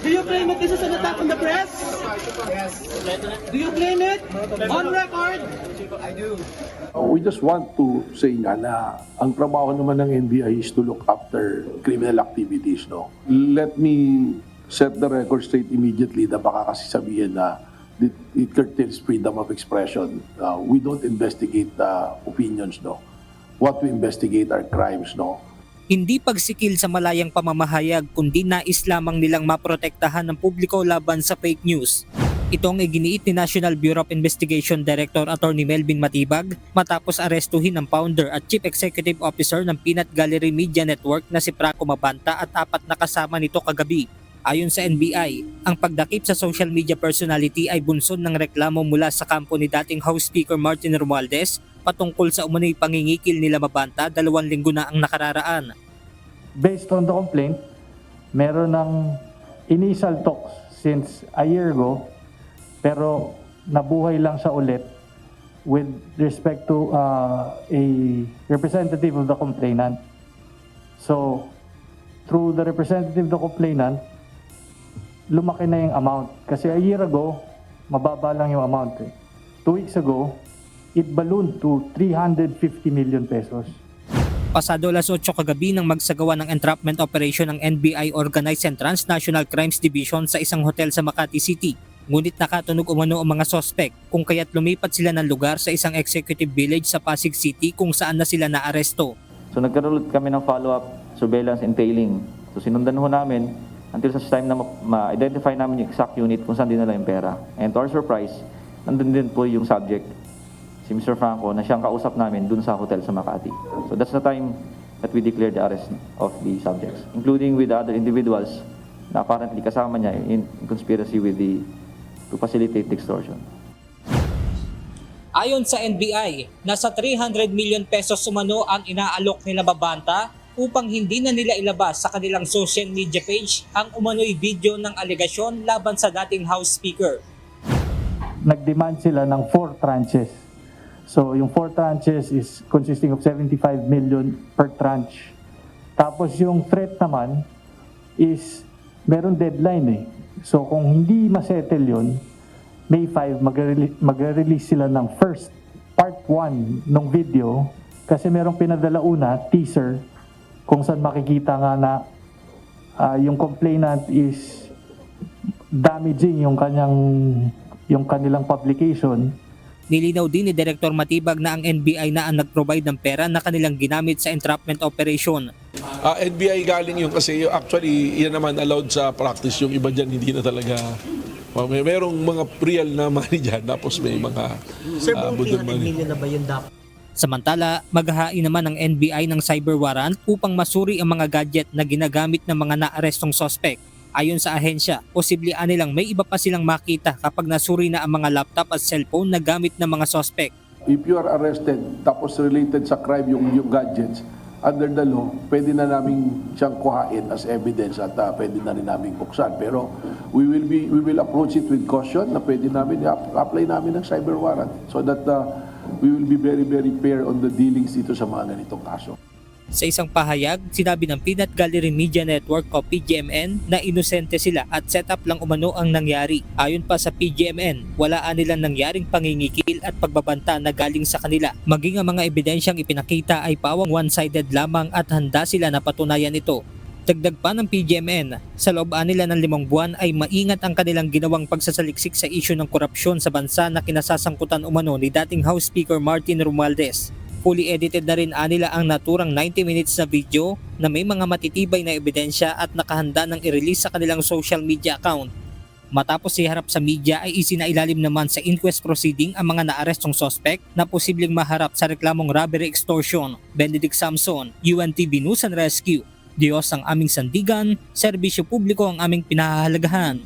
Do you claim that this is an attack on the press? Yes. Do you claim it? On record? I do. We just want to say nga na ang trabaho naman ng NBI is to look after criminal activities, no? Let me set the record straight immediately na baka kasi sabihin na it curtails freedom of expression. We don't investigate opinions, no? What we investigate are crimes, no? Hindi pagsikil sa malayang pamamahayag kundi nais lamang nilang maprotektahan ng publiko laban sa fake news. Ito ang iginiit ni National Bureau of Investigation Director Attorney Melvin Matibag matapos arestuhin ng founder at Chief Executive Officer ng Peanut Gallery Media Network na si Praco Mabanta at 4 na kasama nito kagabi. Ayon sa NBI, ang pagdakip sa social media personality ay bunson ng reklamo mula sa kampo ni dating House Speaker Martin Romualdez patungkol sa umano'y pangingikil nila Mabanta 2 linggo na ang nakararaan. Based on the complaint, meron ng initial talks since a year ago, pero nabuhay lang siya ulit with respect to a representative of the complainant. So, through the representative of the complainant, lumaki na yung amount. Kasi a year ago, mababa lang yung amount. 2 weeks ago, it ballooned to 350 million pesos. Pasado alas 8 kagabi nang magsagawa ng entrapment operation ng NBI Organized and Transnational Crimes Division sa isang hotel sa Makati City. Ngunit nakatunog umano ang mga sospek kung kaya't lumipat sila ng lugar sa isang executive village sa Pasig City kung saan na sila naaresto. So nagkaroon kami ng follow-up surveillance and tailing. So sinundan ho namin until such time na ma-identify namin yung exact unit kung saan dinala yung pera. And to our surprise, nandun din po yung subject, si Mr. Franco, na siyang kausap namin dun sa hotel sa Makati. So that's the time that we declared the arrest of the subjects, including with the other individuals na apparently kasama niya in conspiracy to facilitate the extortion. Ayon sa NBI, nasa 300 million pesos umano ang inaalok nila Mabanta upang hindi na nila ilabas sa kanilang social media page ang umano'y video ng alegasyon laban sa dating House Speaker. Nag-demand sila ng 4 tranches. So yung 4 tranches is consisting of 75 million per tranche. Tapos yung threat naman is meron deadline eh. So kung hindi masettle yun, May 5 mag-release sila ng first part 1 ng video kasi merong pinadala una, teaser, kung saan makikita nga na yung complainant is damaging yung kanilang publication. Nilinaw din ni Director Matibag na ang NBI na ang nag-provide ng pera na kanilang ginamit sa entrapment operation. NBI galing yung kasi actually yan naman allowed sa practice, yung iba dyan hindi na talaga. Merong mga real na money dyan tapos may mga budol money. Na ba yun dapat? Samantala, maghahain naman ng NBI ng cyber warrant upang masuri ang mga gadget na ginagamit ng mga naarestong suspect. Ayon sa ahensya, posible nilang may iba pa silang makita kapag nasuri na ang mga laptop at cellphone na gamit ng mga suspect. If you are arrested tapos related sa crime yung gadgets, under the law, pwede na namin siyang kuhain as evidence at pwede na rin namin buksan. Pero we will approach it with caution na pwede namin apply namin ng cyber warrant so that we will be very, very fair on the dealings dito sa mga ganitong kaso. Sa isang pahayag, sinabi ng Peanut Gallery Media Network o PGMN na inosente sila at setup lang umano ang nangyari. Ayon pa sa PGMN, wala nilang nangyaring pangingikil at pagbabanta na galing sa kanila. Maging ang mga ebidensyang ipinakita ay pawang one-sided lamang at handa sila na patunayan ito. Dagdag pa ng PGMN, sa loob nila ng 5 buwan ay maingat ang kanilang ginawang pagsasaliksik sa isyu ng korupsyon sa bansa na kinasasangkutan umano ni dating House Speaker Martin Romualdez. Fully edited na rin nila ang naturang 90 minutes na video na may mga matitibay na ebidensya at nakahanda ng i-release sa kanilang social media account. Matapos iharap sa media ay isinailalim naman sa inquest proceeding ang mga naarestong suspect na posibleng maharap sa reklamong robbery extortion. Benedict Samson, UNTV News and Rescue. Diyos ang aming sandigan, serbisyo publiko ang aming pinahahalagahan.